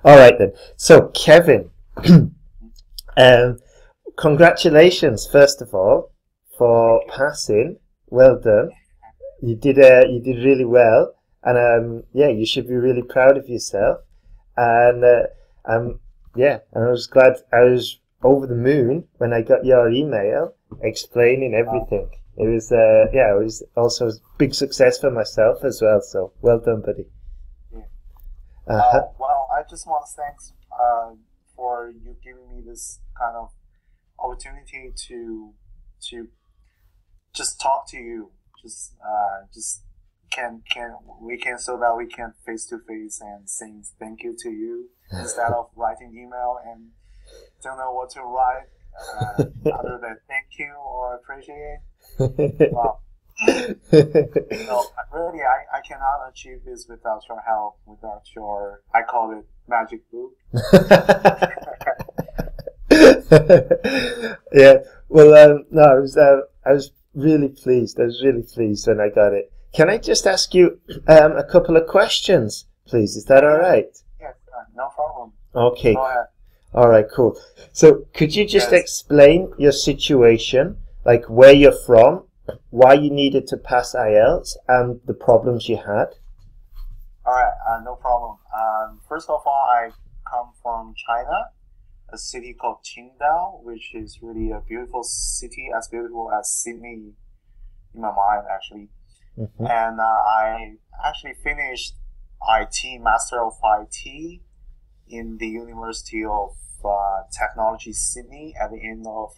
All right then. So, Kevin, congratulations, first of all, for passing. Well done. You did really well, and yeah, you should be really proud of yourself. And yeah, and I was glad. I was over the moon when I got your email explaining everything. It was yeah, it was also a big success for myself as well. So well done, buddy. Well, I just want to thanks for you giving me this kind of opportunity to just talk to you, just can so that we can face to face and saying thank you to you instead of writing email and don't know what to write other than thank you or appreciate. Wow. No, really, I cannot achieve this without your help, without your, I call it magic book. Yeah, well, no, I was really pleased. I was really pleased when I got it. Can I just ask you a couple of questions, please? Is that all right? Yes, no problem. Okay. Go ahead. All right, cool. So, could you just explain your situation, like where you're from, why you needed to pass IELTS, and the problems you had? All right, no problem. First of all, I come from China, a city called Qingdao, which is really a beautiful city, as beautiful as Sydney in my mind, actually. Mm-hmm. And I actually finished IT, Master of IT, in the University of Technology, Sydney, at the end of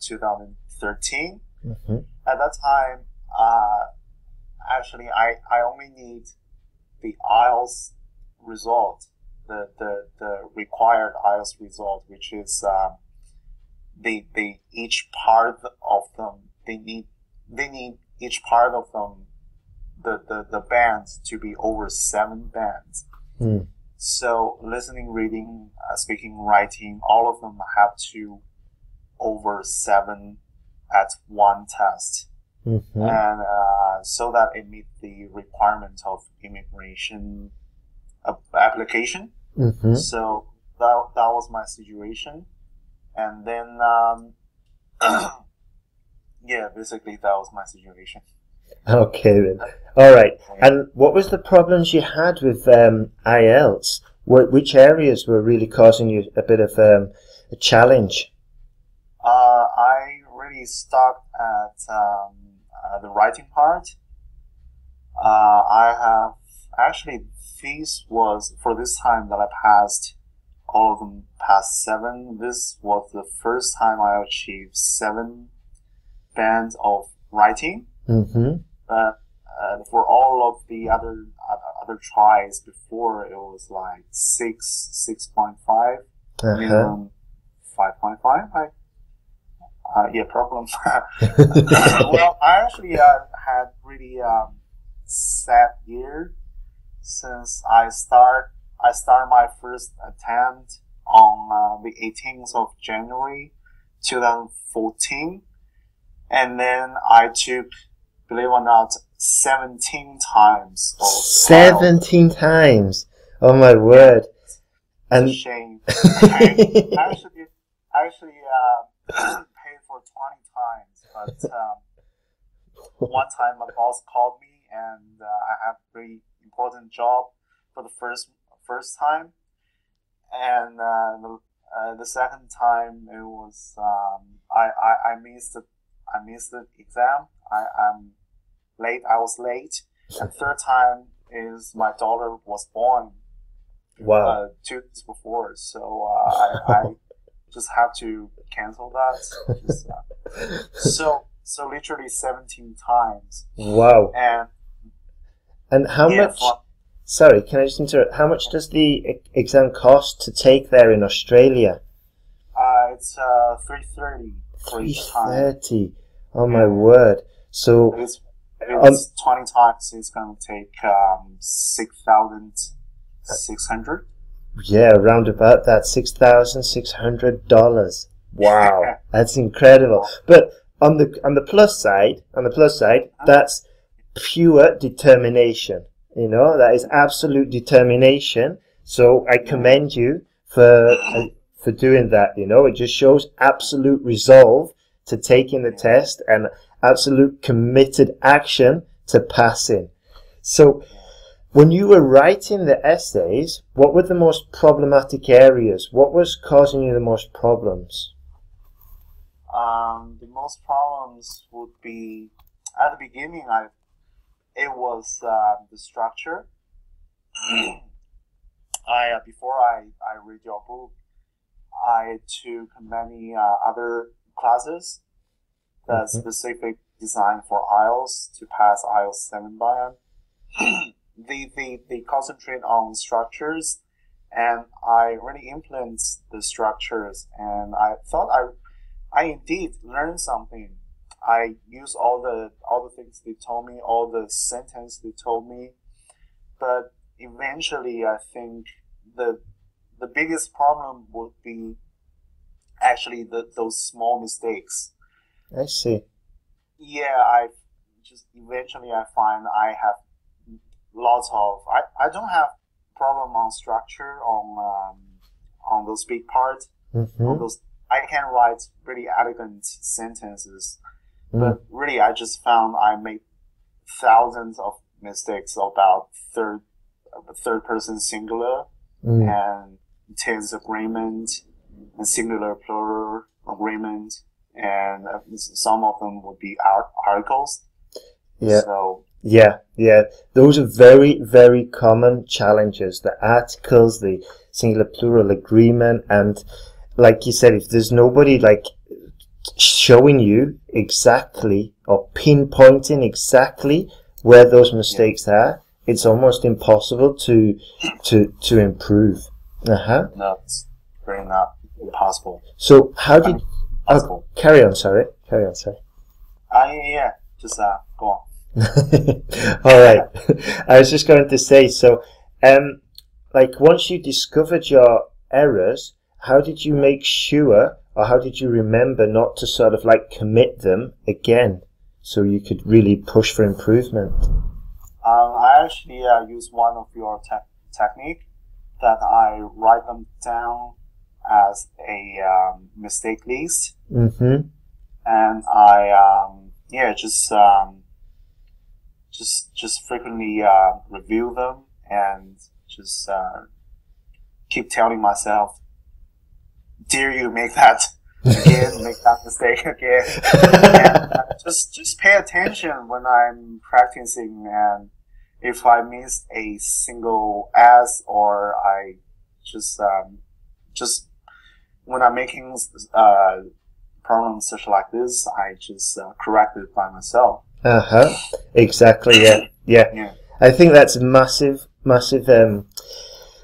2013. Mm-hmm. At that time, actually, I only need the IELTS result, the required IELTS result, which is they each part of them, they need each part of them, the bands to be over 7 bands. Mm. So listening, reading, speaking, writing, all of them have to over 7 at one test. Mm-hmm. And so that it meets the requirement of immigration application. Mm-hmm. So that was my situation. And then yeah, basically that was my situation. Okay then. All right. And what was the problems you had with IELTS? Which areas were really causing you a bit of a challenge? I really stuck at the writing part. I have actually, this was for this time that I passed all of them past 7. This was the first time I achieved 7 bands of writing. Mm-hmm. For all of the other tries before, it was like 6.5, minimum 5.5. Yeah, problem. Well, I actually had really sad year since I start my first attempt on the 18th of January 2014, and then I took, believe it or not, 17 times. 17 times? Oh my word! And it's a shame. I actually paid for 20 times, but one time my boss called me, and I have a very important job for the first time, and the second time it was I missed the exam. I'm late. I was late. And third time is my daughter was born. Wow. 2 days before, so I just have to cancel that. So literally 17 times. Wow. And how much? Sorry, can I just interrupt? How much does the exam cost to take there in Australia? It's $330 for each time. $330. Oh my word! So it's 20 times. It's going to take $6,600. Yeah, around about that, $6,600. Wow, that's incredible. But on the plus side, that's pure determination. You know, that is absolute determination So I commend you for doing that. You know, it just shows absolute resolve to taking the test and absolute committed action to passing. So when you were writing the essays, what were the most problematic areas? What was causing you the most problems? The most problems would be at the beginning. It was the structure. Before I read your book, I took many other classes that specific designed for IELTS to pass IELTS 7 by They concentrate on structures, and I really implement the structures, and I thought I indeed learned something. I used all the things they told me, all the sentence they told me, but eventually I think the biggest problem would be actually those small mistakes. I see. Yeah, eventually I find I have lots of I don't have problem on structure on those big parts. On those I can write really elegant sentences, but really I just found I made thousands of mistakes about third person singular and tense agreement and singular plural agreement, and some of them would be articles. Yeah. So yeah. Those are very, very common challenges. The articles, the singular plural agreement, and like you said, if there's nobody like showing you exactly or pinpointing exactly where those mistakes are, it's almost impossible to improve. No, it's very not impossible. So how did carry on? Sorry. Yeah. Just go on. All right. I was just going to say, so, like once you discovered your errors, how did you make sure, or how did you remember not to sort of like commit them again, so you could really push for improvement? I actually use one of your technique that I write them down as a mistake list, and I just frequently review them and just keep telling myself, dare you make that again, make that mistake again. And just pay attention when I'm practicing, and if I miss a single S, or I just when I'm making problems such like this, I just correct it by myself. Exactly. Yeah. I think that's massive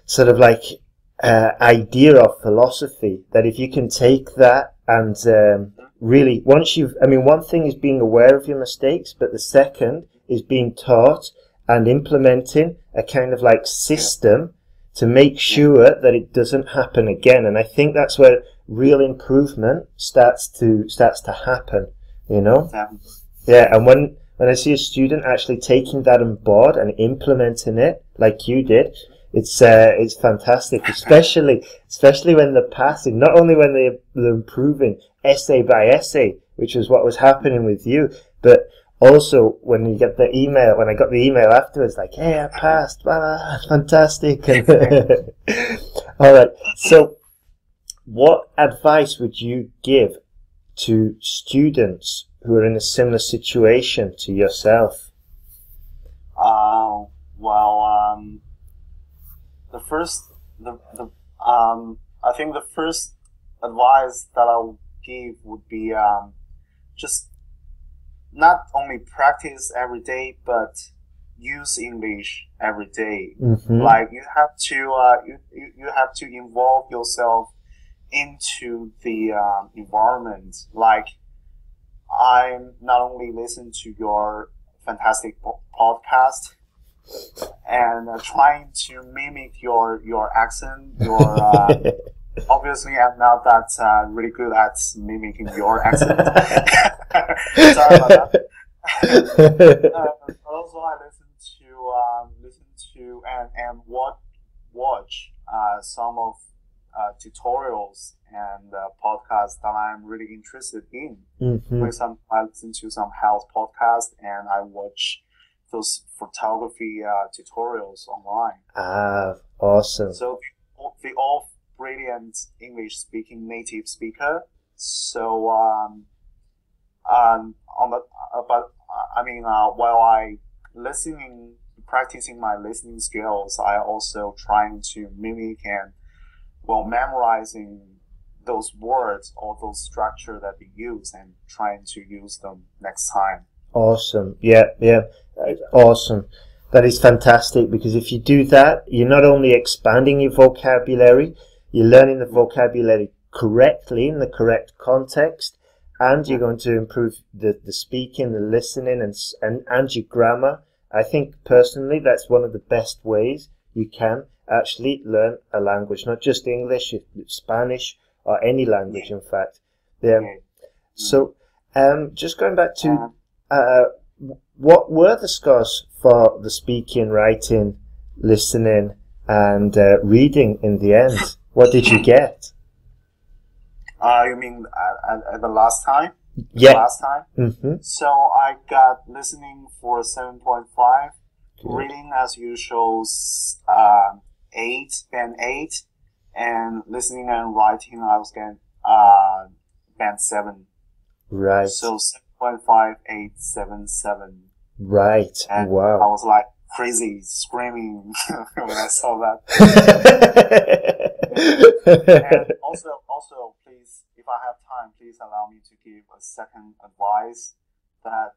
sort of like idea of philosophy, that if you can take that and really, one thing is being aware of your mistakes, but the second is being taught and implementing a kind of like system to make sure that it doesn't happen again. And I think that's where real improvement starts to happen, you know? Yeah, and when I see a student actually taking that on board and implementing it like you did, it's fantastic, especially when they're passing, not only when they're improving essay by essay, which is what was happening with you, but also when you get the email, when I got the email afterwards, like, hey, I passed, fantastic. All right, so what advice would you give to students who are in a similar situation to yourself? I think the first advice that I would give would be just not only practice every day, but use English every day. Like you have to you have to involve yourself into the environment. Like I not only listen to your fantastic podcast and trying to mimic your accent. Obviously, I'm not that really good at mimicking your accent. Sorry about that. Also, I listen to and watch some of tutorials and podcasts that I'm really interested in. Mm-hmm. For example, I listen to some health podcasts and I watch those photography tutorials online. Ah, awesome. So they all brilliant English speaking native speaker. So while I practicing my listening skills, I also trying to mimic and memorizing those words or those structure that they use and trying to use them next time. Awesome. Yeah. Awesome. That is fantastic, because if you do that, you're not only expanding your vocabulary, you're learning the vocabulary correctly in the correct context, and you're going to improve the speaking, the listening, and your grammar. I think personally that's one of the best ways you can actually learn a language, not just English, Spanish, or any language, in fact. Yeah. So, just going back to what were the scores for the speaking, writing, listening, and reading in the end? What did you get? You mean at the last time? Yeah. Last time? Mm-hmm. So I got listening for 7.5, reading as usual 8, band 8, and listening and writing I was getting band 7. Right. So 7.5, 8, 7, 7. Right. And wow. I was like crazy, screaming when I saw that. And also, please, if I have time, please allow me to give a second advice that,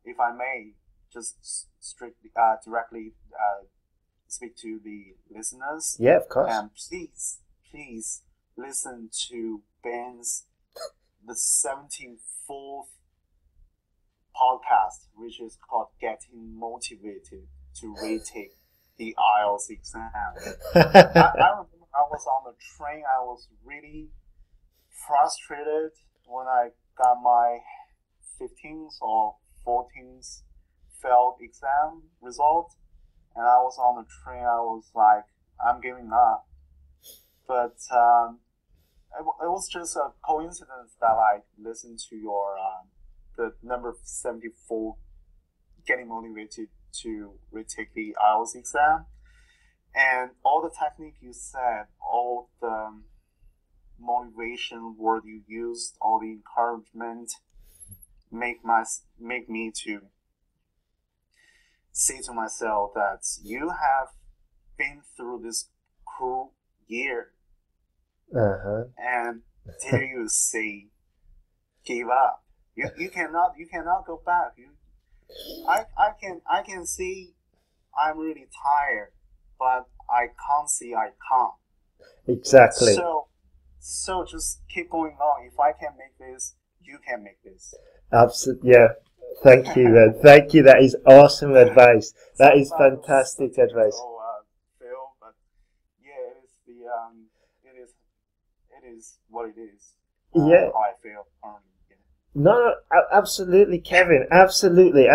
if I may, just strictly, directly speak to the listeners. Yeah, of course. And please listen to Ben's the 17th podcast, which is called Getting Motivated to Retake the IELTS Exam. I remember I was on the train. I was really frustrated when I got my 15th or 14th failed exam result. And I was on the train. I was like, I'm giving up. But it was just a coincidence that I listened to your the number 74, Getting Motivated to Retake the IELTS Exam. And all the technique you said, all the motivation word you used, all the encouragement, make me to say to myself that you have been through this cruel year. And dare you say give up? You cannot go back. I can see I'm really tired, but I can't see I can't. Exactly. So just keep going on. If I can make this, you can make this. Absolutely. Yeah. Thank you, man. Thank you. That is awesome advice. That is fantastic advice. Phil, but yeah, it is what it is. Yeah. How I feel currently. No, absolutely, Kevin. Absolutely,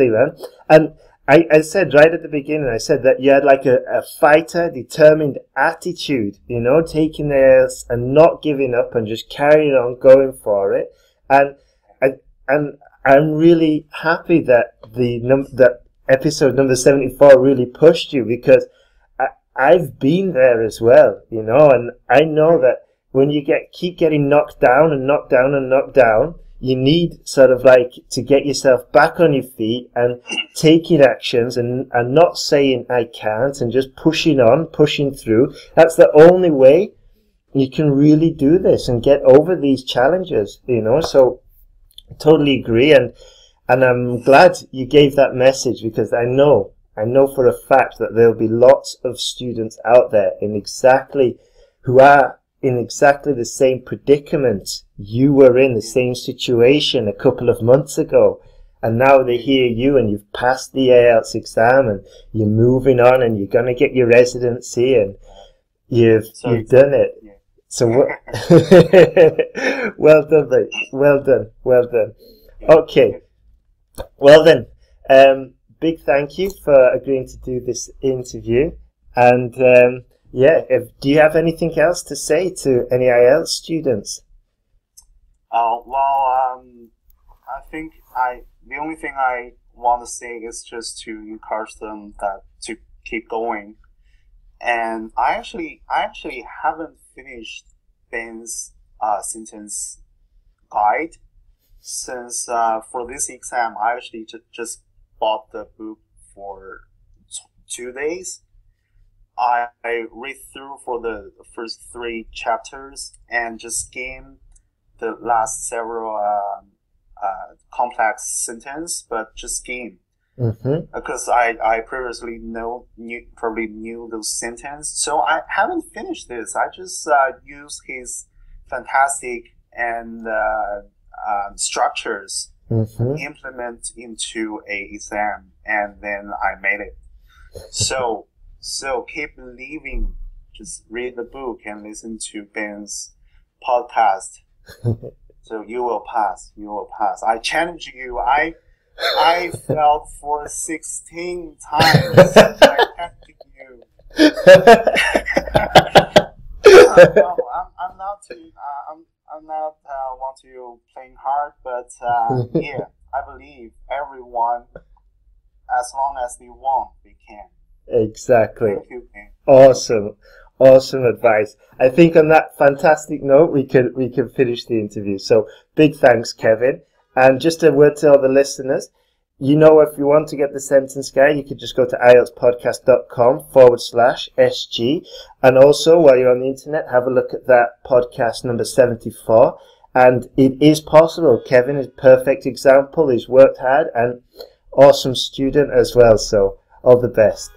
man. And I said right at the beginning, I said that you had like a fighter, determined attitude, taking this and not giving up and just carrying on going for it. And I'm really happy that that episode number 74 really pushed you, because I've been there as well, and I know that when you keep getting knocked down and knocked down and knocked down, you need sort of like to get yourself back on your feet and taking actions and not saying I can't and just pushing on, pushing through. That's the only way you can really do this and get over these challenges, So I totally agree, and I'm glad you gave that message, because I know for a fact that there'll be lots of students out there who are in exactly the same predicament you were in, the same situation a couple of months ago, and now they hear you and you've passed the IELTS exam and you're moving on and you're going to get your residency and you've done it. Yeah. So well done, mate. Well done. Okay. Well then, big thank you for agreeing to do this interview. And do you have anything else to say to any IELTS students? I think the only thing I want to say is just to encourage them to keep going. And I actually haven't finished Ben's sentence guide since for this exam I actually just bought the book for 2 days. I read through for the first 3 chapters and just skimmed the last several complex sentence, but just skim. Because I previously probably knew those sentences, so I haven't finished this. I just used his fantastic and structures implement into a exam, and then I made it. So keep believing. Just read the book and listen to Ben's podcast. So you will pass. You will pass. I challenge you. I failed for 16 times. I tested you. No, I'm not want to playing hard, but yeah, I believe everyone, as long as they want, they can. Exactly. Thank you, Ben. Awesome advice. I think on that fantastic note, we can finish the interview. So big thanks, Kevin. And just a word to all the listeners. You know, if you want to get the sentence guide, you could just go to IELTSPodcast.com /SG. And also, while you're on the internet, have a look at that podcast number 74. And it is possible. Kevin is a perfect example. He's worked hard and awesome student as well. So all the best.